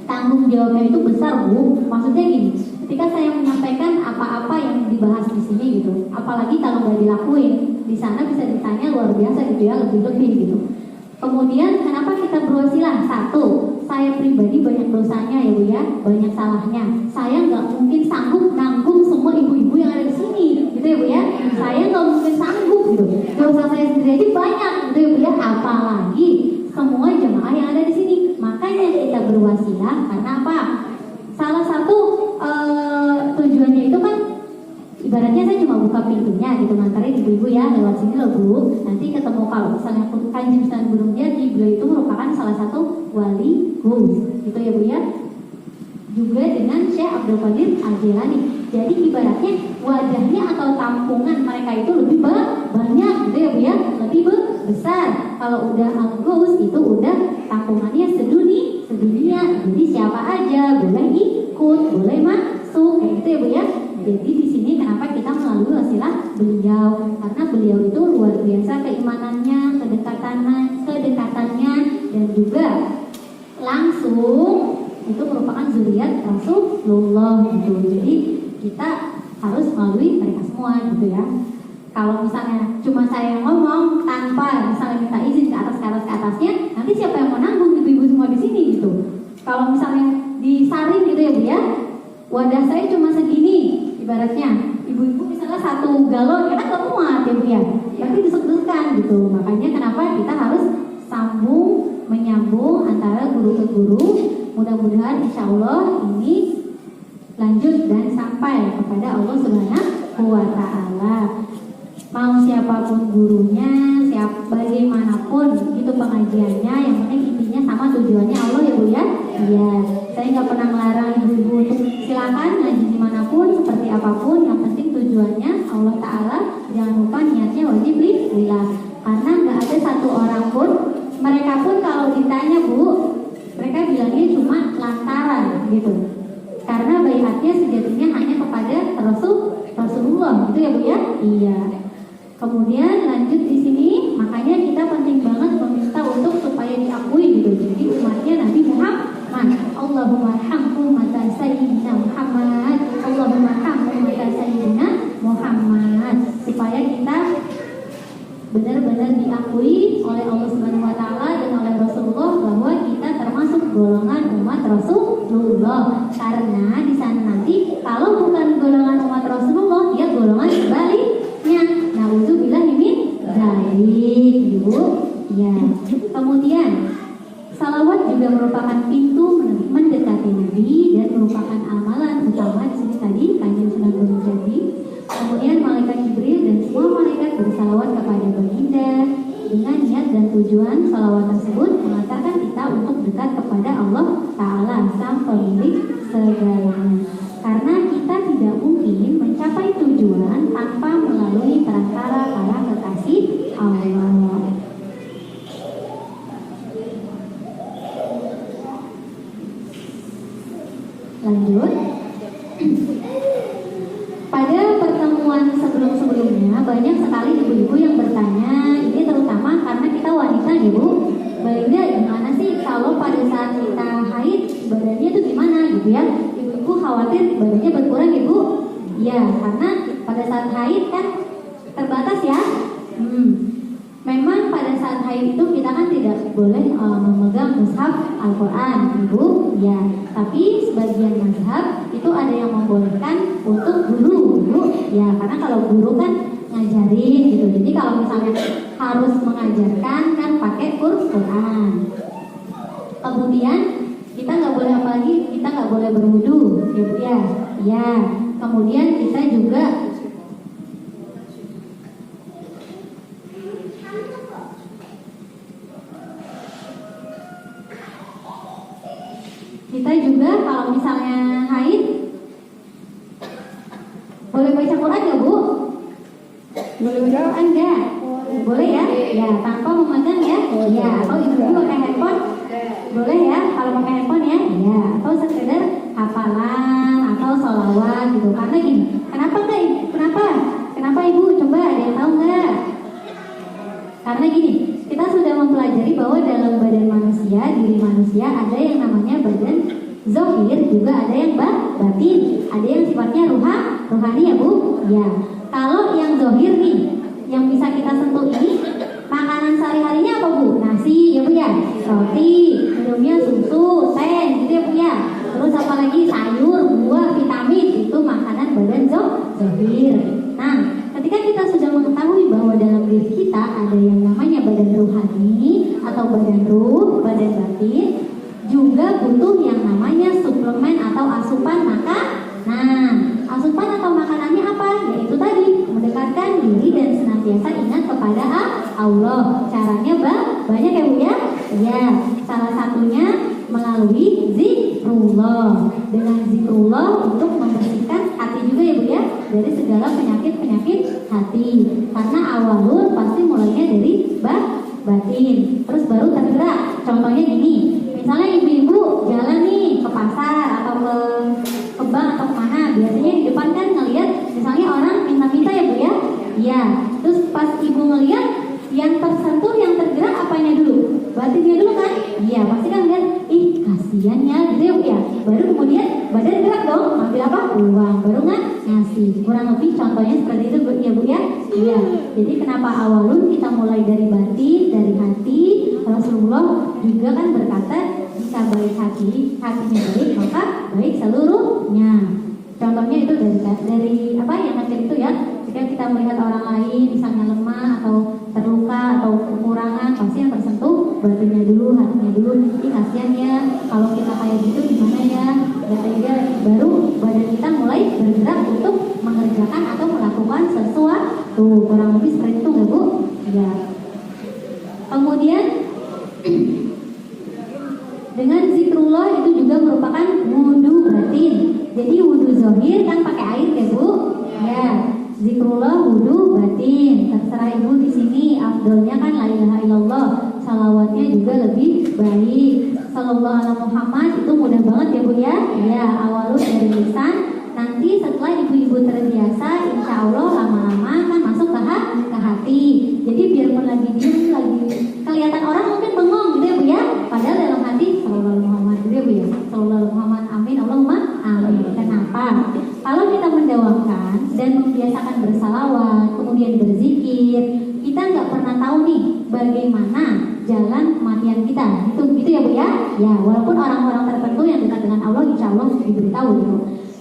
tanggung jawabnya itu besar Bu. Maksudnya gini, ketika saya menyampaikan apa-apa yang dibahas di sini gitu, apalagi kalau nggak dilakuin, di sana bisa ditanya luar biasa gitu ya, lebih-lebih gitu. Kemudian kenapa kita berwasilah? Satu, saya pribadi banyak dosanya ya Bu ya, banyak salahnya. Saya nggak mungkin sanggup nanggung semua ibu-ibu yang ada di sini, gitu ya Bu ya. Saya nggak mungkin sanggup gitu. Dosa saya sendiri aja banyak, gitu ya Bu ya. Apalagi semua jemaah yang ada di sini. Makanya kita berwasilah karena apa? Salah satu tujuannya itu kan, ibaratnya saya cuma buka pintunya gitu, nganterin ibu-ibu ya lewat sini loh Bu. Nanti ketemu, kalau misalnya Kanjeng Sunan Gunung Jati, beliau itu merupakan salah satu wali Gus, gitu ya Bu ya. Juga dengan Syekh Abdul Qadir Al-Jilani. Jadi ibaratnya wadahnya atau tampungan mereka itu lebih banyak, gitu ya Bu ya, lebih besar. Kalau udah Al-Gus itu udah tampungannya sedunia. Jadi siapa aja boleh ikut, boleh masuk, kayak gitu ya Bu ya. Jadi di sini kenapa kita melalui wasilah beliau? Karena beliau itu luar biasa keimanannya, kedekatannya, dan juga langsung itu merupakan zuriat Rasulullah gitu. Jadi kita harus melalui mereka semua gitu ya. Kalau misalnya cuma saya yang ngomong tanpa misalnya minta izin ke atasnya, nanti siapa yang mau nanggung ibu-ibu semua di sini gitu. Kalau misalnya disaring gitu ya Bu ya, wadah saya cuma segini. Ibaratnya ibu-ibu misalnya 1 galon, ya kan gak muat ya Bu ya, tapi disebutkan gitu. Makanya kenapa kita harus menyambung antara guru ke guru. Mudah-mudahan insya Allah ini lanjut dan sampai kepada Allah Subhanahu wa Ta'ala. Mau siapapun gurunya, bagaimanapun itu pengajiannya, yang penting intinya sama, tujuannya Allah ya Bu ya. Iya, saya nggak pernah melarang ibu-ibu untuk silakan ngaji dimanapun, seperti apapun, yang penting tujuannya Allah Ta'ala. Jangan lupa niatnya wajib lillah. Karena nggak ada satu orang pun, mereka pun kalau ditanya Bu, mereka bilangnya cuma lantaran gitu. Karena baiatnya sejatinya hanya kepada Rasulullah, gitu ya Bu ya. Iya. Kemudian lanjut di sini, makanya kita penting banget meminta untuk supaya diakui gitu. Jadi umatnya Nabi Muhammad. Allahumma hamdu mata sayyidina Muhammad. Allahumma hamdu mata sayyidina Muhammad. Supaya kita benar-benar diakui oleh Allah Subhanahu wa Ta'ala dan oleh Rasulullah bahwa kita termasuk golongan umat Rasulullah. Karena di sana nanti kalau bukan golongan umat Rasulullah, ya golongan sebaliknya. Nauzubillah min dzalik, Ibu. Ya. Kemudian salawat juga merupakan pintu mendekati Nabi dan merupakan amalan utama di sini tadi Kanjeng Sunan Gunung Jati. Kemudian malaikat Jibril dan semua malaikat bersalawat kepada baginda dengan niat dan tujuan salawat tersebut mengantarkan kita untuk dekat kepada Allah Ta'ala, sang pemilik segalanya. Karena kita tidak mungkin mencapai tujuan tanpa melalui perantara para kekasih Allah. Lanjut. Pada pertemuan sebelum-sebelumnya banyak sekali ibu-ibu yang bertanya, ini terutama karena kita wanita ya Bu, Baiknya gimana sih kalau pada saat kita haid badannya itu gimana gitu ya? Ibu khawatir badannya berkurang ya Bu? Ya, karena pada saat haid kan terbatas ya. Memang pada saat haid itu kita kan tidak boleh memegang mushaf Al-Quran, Ibu. Ya, tapi sebagian mazhab itu ada yang membolehkan untuk guru, Ibu. Ya, karena kalau guru kan ngajarin gitu. Jadi kalau misalnya harus mengajarkan kan pakai Quran. Kemudian kita nggak boleh apalagi, kita nggak boleh berwudu, ya Bu ya. Ya, kemudian kita juga kalau misalnya haid boleh baca Quran nggak Bu? Boleh baca Quran nggak? Boleh ya? Ya, tanpa memegang ya. Ya, atau ibu-ibu pakai handphone. Boleh ya, kalau pakai handphone ya. Ya, atau sekedar hafalan atau sholawat gitu. Karena gini, kenapa enggak? Kenapa ibu? Coba ada yang tahu nggak? Karena gini, kita sudah mempelajari bahwa dalam badan manusia, diri manusia ada yang namanya badan zohir, juga ada yang batin, ada yang sifatnya rohani ya Bu. Ya, kalau yang zohir nih, yang bisa kita sentuh ini, makanan sehari-harinya apa Bu? Nasi ya Bu ya, roti, minumnya susu, teh gitu ya Bu ya. Terus apa lagi? Sayur, buah, vitamin, itu makanan badan zohir. Nah, ketika kita sudah mengetahui bahwa dalam diri kita ada yang namanya badan rohani atau badan ruh, badan batin, juga butuh yang namanya suplemen atau asupan makan. Nah, asupan atau makanannya apa? Yaitu tadi mendekatkan diri dan senantiasa ingat kepada Allah. Caranya banyak ya Bu ya? Ya, salah satunya melalui zikrullah. Dengan zikrullah untuk membersihkan hati juga ya Bu ya, dari segala penyakit-penyakit hati. Karena awalul pasti mulainya dari batin, terus baru tergerak. Contohnya gini, misalnya ibu-ibu jalan nih ke pasar atau ke bank atau kemana, biasanya di depan kan ngelihat misalnya orang minta-minta ya Bu ya. Iya, terus pas ibu ngelihat yang tersentuh, yang tergerak apanya dulu? Batinnya dulu kan? Iya, pasti kan lihat, ih kasihan ya gitu ya Bu ya. Baru kemudian badan gerak dong, ambil apa? Uang, baru ngasih. Kurang lebih contohnya seperti itu ya Bu ya. Iya, jadi kenapa awalun kita mulai dari batin, dari hati. Rasulullah juga kan berkata, jika baik hatinya baik, maka baik seluruhnya. Contohnya itu dari apa yang kecil itu ya. Jika kita melihat orang lain misalnya lemah atau terluka atau kekurangan, pasti yang tersentuh batinnya dulu, hatinya dulu. Ini kasihan ya, kalau kita kayak gitu gimana ya? Baru badan kita mulai bergerak untuk mengerjakan atau melakukan sesuatu. Kurang lebih seperti itu nggak Bu? Ya. Kemudian dengan zikrullah itu juga merupakan wudhu batin. Jadi wudhu zohir kan pakai air ya Bu? Ya. Zikrullah wudhu batin. Terserah ibu di sini. Afdolnya kan la ilaha illallah. Salawatnya juga lebih baik. Sallallahu alaihi Muhammad itu mudah banget ya Bu ya. Ya, awalnya dari lisan. Nanti setelah ibu-ibu terbiasa, insya Allah lama-lama kan masuk ke hati. Jadi biarpun lagi diem, lagi kelihatan orang mungkin bengong gitu ya Bu ya. Padahal dalam hati Sallallahu alaihi Muhammad gitu ya Bu ya. Sallallahu alaihi Muhammad, amin, Allahumma amin. Kenapa? Kalau kita mendawamkan dan membiasakan bersalawat, kemudian berzikir, kita nggak pernah tahu nih bagaimana jalan kematian kita. Itu gitu ya Bu ya. Ya, walaupun orang-orang tertentu yang dekat dengan Allah insya Allah diberitahu gitu.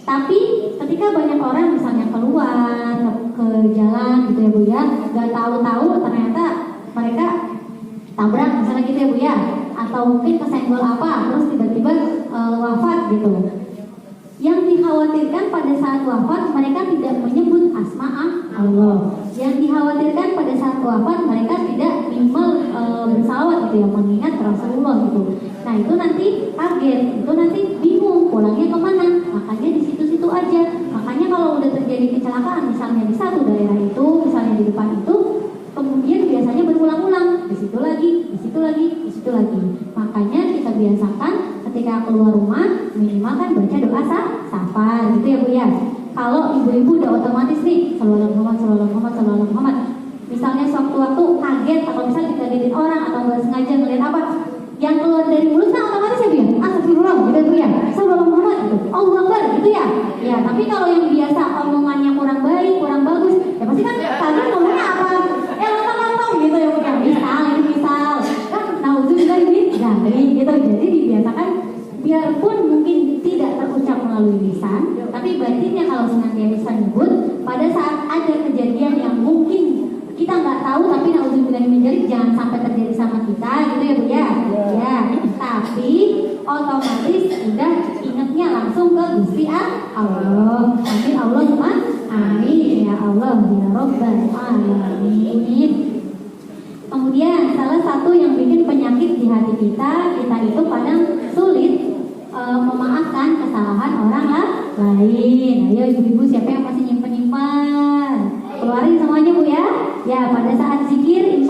Tapi ketika banyak orang misalnya keluar ke jalan gitu ya Bu ya, nggak tahu-tahu ternyata mereka tabrak misalnya gitu ya Bu ya, atau mungkin kesenggol apa, terus tiba-tiba wafat gitu. Yang dikhawatirkan pada saat wafat mereka tidak menyebut asma Allah. Yang dikhawatirkan pada saat wafat mereka tidak bersalawat gitu ya, mengingat Rasulullah gitu. Nah itu nanti kaget, itu nanti bingung pulangnya kemana. Makanya di situ-situ aja. Makanya kalau udah terjadi kecelakaan misalnya di satu daerah itu, misalnya di depan itu, kemudian biasanya berulang-ulang, di situ lagi, di situ lagi, di situ lagi. Makanya kita biasakan ketika keluar rumah minimal kan baca doa safar gitu ya Bu ya. Kalau ibu-ibu udah otomatis nih sallallahu alaihi Muhammad. Misalnya sewaktu-waktu kaget atau misalnya dikagetin orang atau nggak sengaja ngeliat apa yang keluar dari mulut kan otomatis ya Bu ya. Astagfirullah gitu Bu ya. Sallallahu alaihi Muhammad gitu. Allahu Akbar gitu ya. Ya, tapi kalau yang biasa omongannya kurang baik, kurang bagus, ya pasti kan kaget ngomongnya apa? Lantang gitu ya Bu ya. Misal kan nauzubillah dari gitu. Jadi dibiasakan biarpun mungkin tidak terucap melalui lisan, tapi batinnya kalau senantiasa nyebut pada saat ada kejadian yang mungkin kita nggak tahu tapi nauzubillah menjadi jangan sampai terjadi sama kita gitu ya Bu ya. Ya, tapi otomatis udah ingatnya langsung ke Gusti Allah. Amin Allahumma amin ya Allah ya Rabbal alamin. Kemudian salah satu yang bikin penyakit di hati kita itu kadang sulit memaafkan kesalahan orang lain. Ayo ibu-ibu siapa yang masih nyimpen? Keluarin semuanya Bu ya. Ya pada saat zikir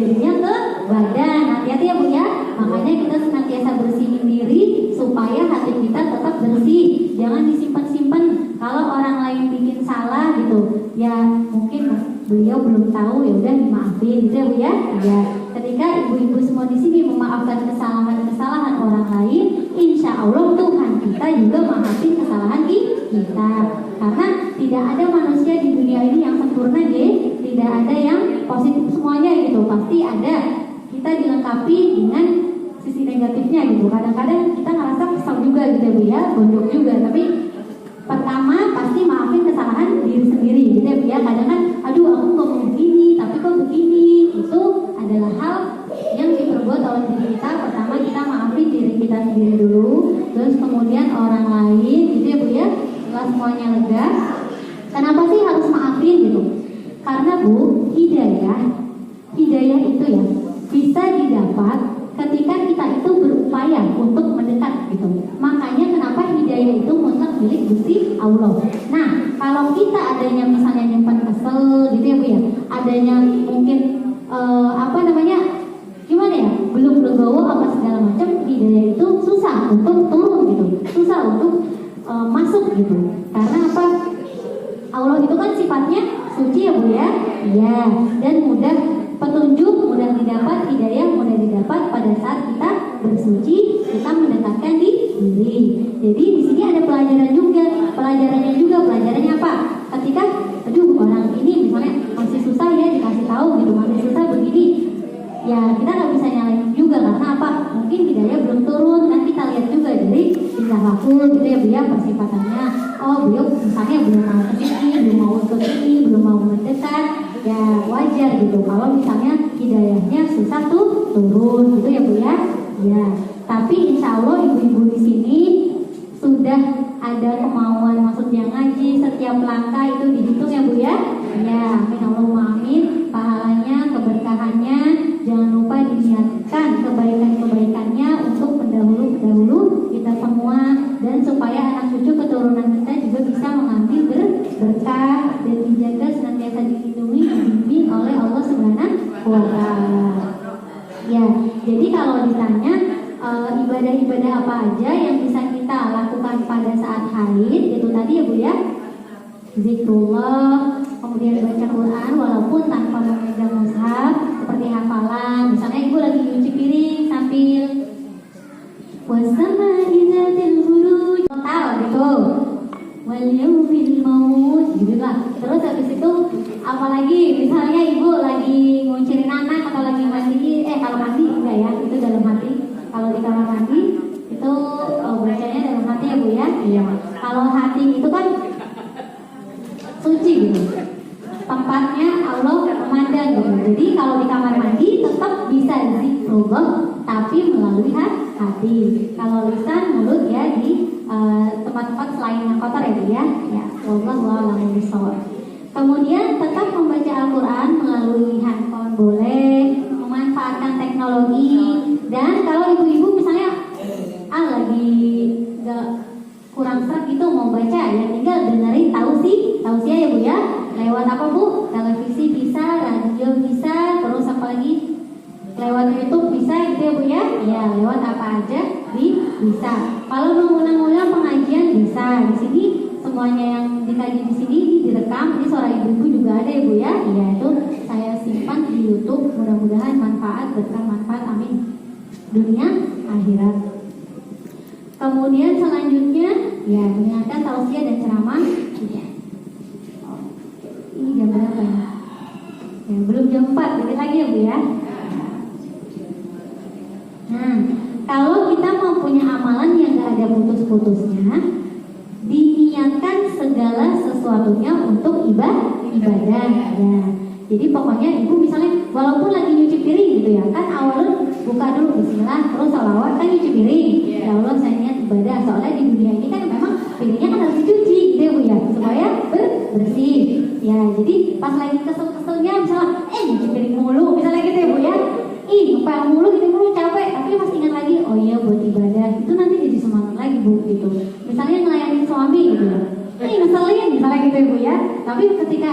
dirinya ke badan. Hati-hati ya Bu ya. Makanya kita senantiasa bersihin diri supaya hati kita tetap bersih. Jangan disimpan-simpan. Kalau orang lain bikin salah gitu, ya mungkin beliau belum tahu, ya udah dimaafin gitu ya Bu ya. Ya, ketika ibu-ibu semua di sini memaafkan kesalahan-kesalahan orang lain, insya Allah Tuhan kita juga maafin kesalahan kita. Karena tidak ada manusia di dunia ini yang sempurna deh, tidak ada yang positif semuanya gitu, pasti ada. Kita dilengkapi dengan sisi negatifnya gitu. Kadang-kadang kita ngerasa kesal juga gitu ya Bu ya, gondok juga, tapi pertama pasti maafin kesalahan diri sendiri gitu ya Bu ya. Kadang kan aduh aku nggak mau begini tapi kok begini, itu adalah hal yang diperbuat oleh diri kita. Pertama kita maafin diri kita sendiri dulu, terus kemudian orang lain gitu ya Bu ya. Setelah semuanya lega, kenapa sih harus maafin gitu? Karena Bu, hidayah itu ya bisa didapat ketika kita itu berupaya untuk mendekat gitu. Makanya kenapa hidayah itu mutlak milik Gusti Allah. Nah, kalau kita adanya misalnya nyimpan kesel gitu ya Bu ya, adanya mungkin gimana ya, belum legowo apa segala macam, hidayah itu susah untuk turun gitu, susah untuk masuk gitu. Karena apa? Allah itu kan sifatnya suci ya Bu ya. Iya, dan mudah petunjuk, mudah didapat, hidayah mudah didapat pada saat kita bersuci, kita mendekatkan diri. Jadi di sini ada pelajaran juga. Pelajarannya apa? Ketika orang ini misalnya masih susah ya dikasih tahu gitu, masih susah begini. Ya kita nggak bisa nyalain juga karena apa? Mungkin hidayah belum turun. Kan kita lihat juga dari tingkah laku gitu ya Bu ya, persifatannya. Oh beliau misalnya belum mau kesini, belum mau ikut ini, belum mau mendekat. Ya wajar gitu kalau misalnya hidayahnya susah tuh turun gitu ya Bu ya. Ya, tapi insya Allah ibu-ibu di sini sudah ada kemauan, maksudnya ngaji setiap langkah itu dihitung ya Bu ya. Ya, amin Allahumma amin. Pahalanya, keberkahannya, jangan lupa diniatkan kebaikan-kebaikannya untuk pendahulu kita semua, dan supaya anak cucu keturunan kita juga bisa mengambil berkah dan dijaga senantiasa dilindungi, dibimbing oleh Allah Subhanahu wa Ta'ala. Ya, jadi kalau ditanya ibadah-ibadah apa aja yang bisa kita lakukan pada saat haid, itu tadi ya Bu ya, zikrullah, kemudian baca Quran walaupun tanpa memegang mushaf, seperti hafalan. Misalnya ibu lagi nyuci piring sambil wasama'i dzatil buruj, total gitu, wal yaumil maut gitu lah. Terus habis itu apalagi misalnya ibu lagi nguncirin anak atau lagi mandi, kalau mandi enggak ya, itu dalam hati. Kalau di kamar mandi itu bacanya dalam hati ya Bu ya. Iya. Kalau hati itu kan suci gitu, tempatnya Allah memandang gitu. Jadi kalau di kamar mandi tetap bisa zikrullah tapi melalui hati. Kalau lisan, mulut ya di tempat-tempat selain yang kotor ya Bu ya. Ya, wallahu a'lam bishawab. Kemudian tetap membaca Al-Quran melalui handphone boleh, memanfaatkan teknologi. Dan kalau ibu-ibu misalnya lagi gak kurang serak gitu mau baca, ya tinggal dengerin tausiah ya Bu ya. Lewat apa Bu? Televisi bisa, radio bisa, terus apa lagi? Lewat YouTube bisa gitu ya Bu ya. Ya lewat apa aja bisa. Kalau mengulang-ulang pengajian bisa. Di sini semuanya yang dikaji di sini direkam, jadi suara ibu-ibu juga ada ya Bu ya. Ya itu saya simpan di YouTube. Mudah-mudahan manfaat, berkah manfaat, amin, dunia akhirat. Kemudian selanjutnya ya mendengarkan tausiah dan ceramah. Ya. Ini jam berapa ya? Ya belum jam 4, dikit lagi ya Bu ya. Nah, kalau kita mau punya amalan yang gak ada putus-putusnya, diniatkan segala sesuatunya untuk ibadah. Ya. Jadi pokoknya ibu misalnya walaupun lagi nyuci piring gitu ya, kan awalnya buka dulu bismillah, terus sholawat, kan nyuci piring. Ya Allah saya niat ibadah, soalnya di dunia ini kan memang piringnya kan harus dicuci gitu ya Bu ya, supaya bersih. Ya jadi pas lagi kesel-keselnya misalnya nyuci piring mulu misalnya gitu ya Bu ya, ngepel mulu gitu Bu, capek, tapi pas ingat lagi oh iya buat ibadah, itu nanti jadi semangat lagi Bu gitu. Misalnya ngelayanin suami gitu ya, ngeselin misalnya gitu ya Bu ya, tapi ketika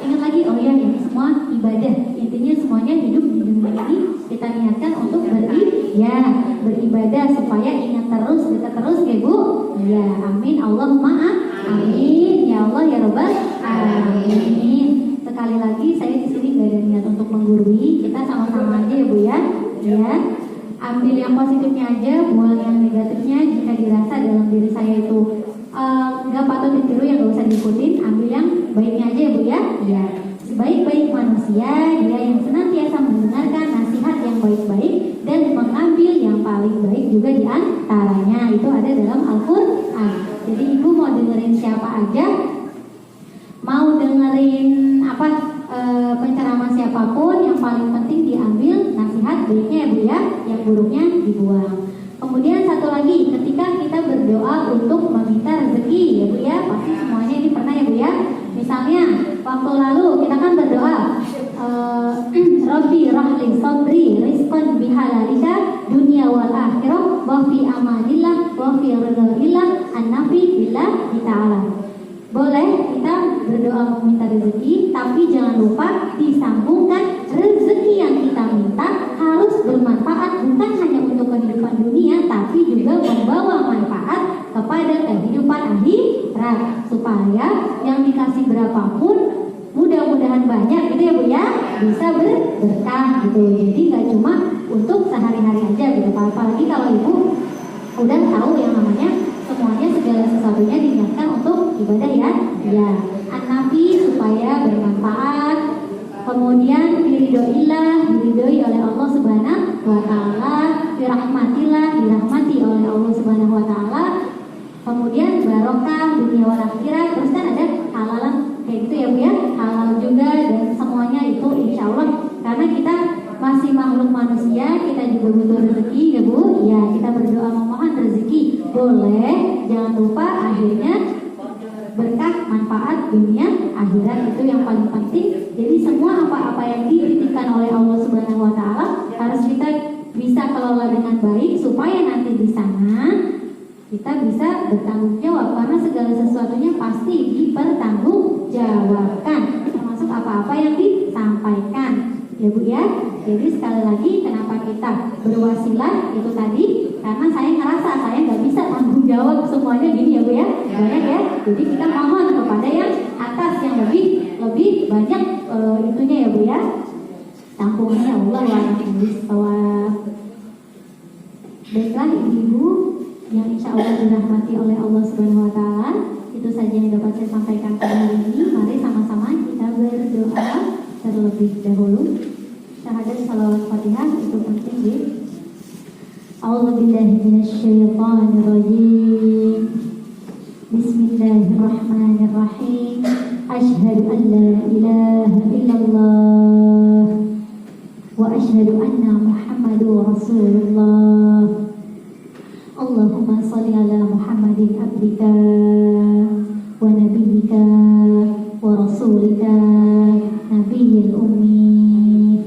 ingat lagi, oh ya ini semua ibadah. Intinya semuanya hidup di dunia ini kita niatkan untuk beribadah supaya ingat terus, dekat terus ya Bu. Ya, amin. Allahumma amin. Ya Allah ya Rabbal alamin. Sekali lagi saya di sini nggak ada niat untuk menggurui, kita sama-sama aja ya Bu ya. Ya, ambil yang positifnya aja, buang yang negatifnya. Jika dirasa dalam diri saya itu nggak patut ditiru, yang nggak usah diikutin, ambil yang baiknya aja ya Bu ya. Ya, sebaik-baik manusia dia yang senantiasa mendengarkan nasihat yang baik-baik dan mengambil yang paling baik juga di antaranya. Itu ada dalam Al-Quran. Jadi ibu mau dengerin siapa aja, mau dengerin penceramah siapapun, yang paling penting diambil nasihat baiknya ya Bu ya, yang buruknya dibuang. Kemudian satu lagi, ketika kita berdoa untuk meminta rezeki ya Bu ya, pasti semuanya ini pernah ya Bu ya. Misalnya waktu lalu kita kan berdoa, Rabbi rahli sabri rizqan bihalalika dunia wal akhirah wa fi amanillah wa fi ridhaillah an-nafi billah ta'ala. Boleh kita berdoa meminta rezeki, tapi jangan lupa disambungkan rezeki yang kita minta harus bermanfaat, bukan hanya untuk kehidupan dunia, tapi juga membawa manfaat kepada kehidupan akhirat, supaya yang dikasih berapapun mudah-mudahan banyak gitu ya Bu ya, bisa berkah gitu. Jadi nggak cuma untuk sehari-hari aja gitu. Apalagi kalau ibu udah tahu yang namanya semuanya segala sesuatunya diniatkan untuk ibadah ya. Ya, an-nafi supaya bermanfaat. Kemudian diridhoi oleh Allah Subhanahu wa taala, dirahmati oleh Allah Subhanahu wa taala. Kemudian barokah dunia wal akhirat. Terus kan ada halalan kayak gitu ya Bu ya, halal juga, dan semuanya itu insya Allah karena kita masih makhluk manusia, kita juga butuh rezeki ya Bu. Ya, kita berdoa memohon rezeki boleh, jangan lupa akhirnya berkah manfaat dunia akhirat itu yang paling penting. Jadi semua apa-apa yang dititipkan oleh Allah Subhanahu wa taala harus kita bisa kelola dengan baik supaya nanti di sana kita bisa bertanggung jawab, karena segala sesuatunya pasti dipertanggungjawabkan, termasuk apa-apa yang disampaikan ya Bu ya. Jadi sekali lagi, kenapa kita berwasilah itu tadi, karena saya ngerasa saya nggak bisa tanggung jawab semuanya gini ya Bu ya, banyak ya. Jadi kita mohon kepada yang atas yang lebih banyak itunya ya Bu ya, tampungannya Allah wa bisawab. Baiklah ibu yang insya Allah dirahmati oleh Allah Subhanahu wa taala, itu saja yang dapat saya sampaikan pada hari ini. Mari sama-sama kita berdoa terlebih dahulu. Syahadat salawat Fatihah itu penting ya. A'udzubillahi minasyaitonir rajim. Bismillahirrahmanirrahim. Asyhadu an la ilaha illallah wa asyhadu anna Muhammadur Rasulullah. Allahumma shalli ala Muhammadin abdika wa nabiyyika wa rasulika nabiyil ummi.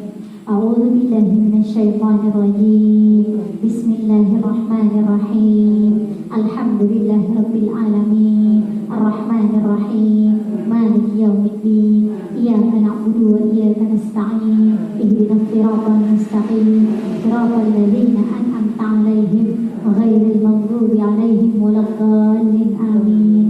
A'udzu billahi minasyaitonir rajim. Bismillahirrahmanirrahim. Alhamdulillahirabbil alamin. Arrahmanir rahim. Maliki yaumiddin. Iyyaka na'budu wa iyyaka nasta'in. Ihdinas siratal mustaqim. Siratal ladzina an'amta 'alaihim ghairil maghdubi 'alaihim waladdallin. Amin.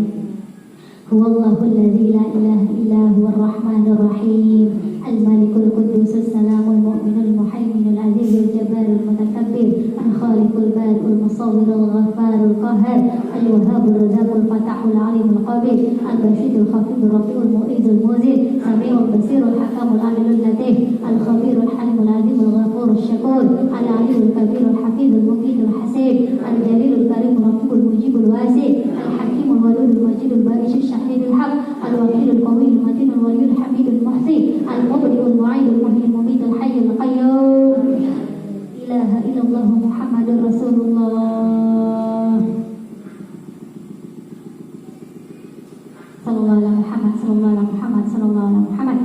Huwallahul ladzi la ilaha illa huwar rahmanir rahim. Al-Malikul Quddus As-Salamul Mu'minul Muhaiminul Azizul Jabbarul Mutakabbir. Al-Khaliqul Bari'ul Musawwirul Ghaffarul Qahhar. Al-Wahhabur Razzaqul Fatahul Alimul Qabir. Al-Bashirul Khafidul Rafi'ul Mu'izul Muzil. Sami'ul Basirul Hakamul Alilul Latif. Al-Khabirul Halimul Azimul Ghafurul Syakur. Al-Aliyul Kabirul Hafizul Mukidul Hasib. Al-Jalilul Karimul Raqibul Mujibul Wasi'. Al-Hakimul Waludul Majidul Ba'ishul Syahidul Haq. Al-Wakilul Qawiyul Matinul Waliyul Hamidul Muhsi. Al-Mubdi'ul Mu'idul Muhyil Mumitul Hayyul Qayyum. Ilaha illallah Muhammadur Rasulullah. Sallallahu alaihi Muhammad, sallallahu alaihi Muhammad, sallallahu alaihi Muhammad.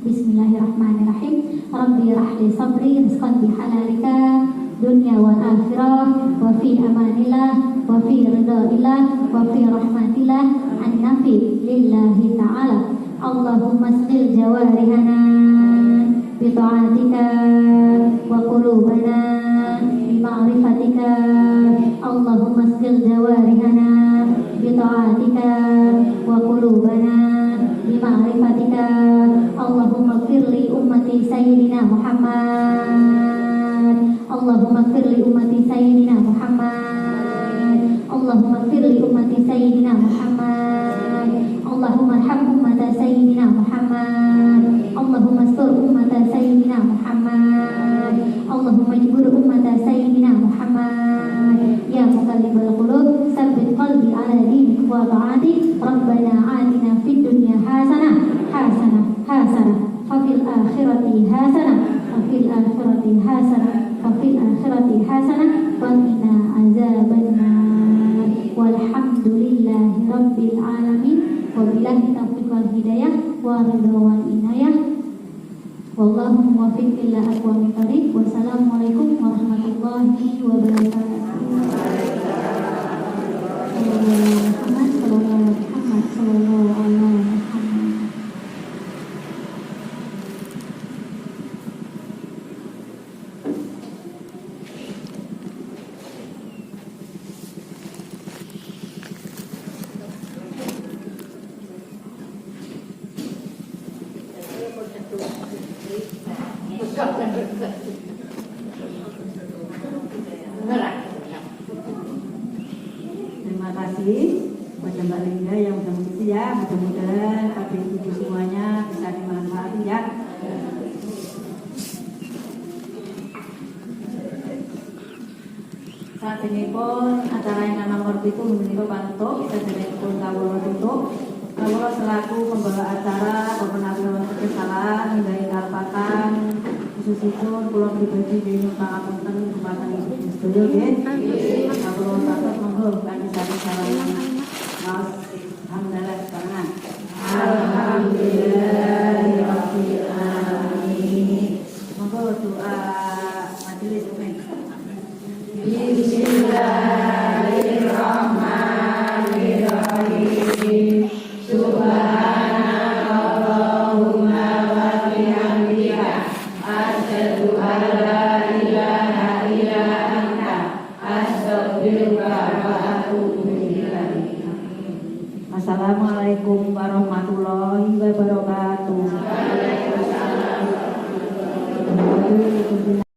Bismillahirrahmanirrahim. Rabbi rahli sabri rizqan bihalalika dunya wal akhirah wa fi amanillah wa fi ridhaillah wa fi rahmatillah an-nafi lillahi ta'ala. Allahumma asqil jawarihana bi ta'atika wa qulubana bi ma'rifatika. Allahumma asqil jawarihana bi ta'atika wa qulubana bi ma'rifatika. Allahumma ighfir li ummati sayyidina Muhammad. Allahumma ighfir li ummati sayyidina Muhammad. Allahumma ighfir li ummati sayyidina Muhammad. Allahumma arham ummata sayyidina Muhammad. Allahumma astur ummata sayyidina Muhammad. Allahumma jibur ummata sayyidina Muhammad. Ya muqallibal qulub, tsabbit qalbi ala dinik wa ta'atik. Rabbana atina fid dunya hasanah hasanah hasanah wa fil akhirati hasanah wa fil akhirati hasanah wa fil akhirati hasanah wa qina azabannar. Walhamdulillahi rabbil alamin. Wabillahi taufiq wal hidayah wa ridha wal inayah. Wallahu muwaffiq ila aqwamit thoriq. Wassalamualaikum warahmatullahi wabarakatuh. Sallallahu Muhammad sallallahu alaihi Muhammad. Terima kasih kepada Mbak Linda yang sudah mengisi ya. Mudah-mudahan pada ibu semuanya bisa dimanfaati ya. Saat ini pun acara yang nomor itu menika panutup, saderengipun kawula tutup. Kawula selaku pembawa acara pemenawan kesalahan hingga kalpatan khususipun kula pribadi dene pangapunten dumateng Gusti sedaya nggih. Kawula tatep monggo kanthi salam maos hamdalah sekarang. Alhamdulillahirabbil alamin. Monggo doa majelis umum. Bismillahirrahmanirrahim. Subhanakallahumma wa bihamdika asyhadu an la ilaha illa anta astaghfiruka wa atubu ilaik. Assalamualaikum warahmatullahi wabarakatuh. Waalaikumsalam.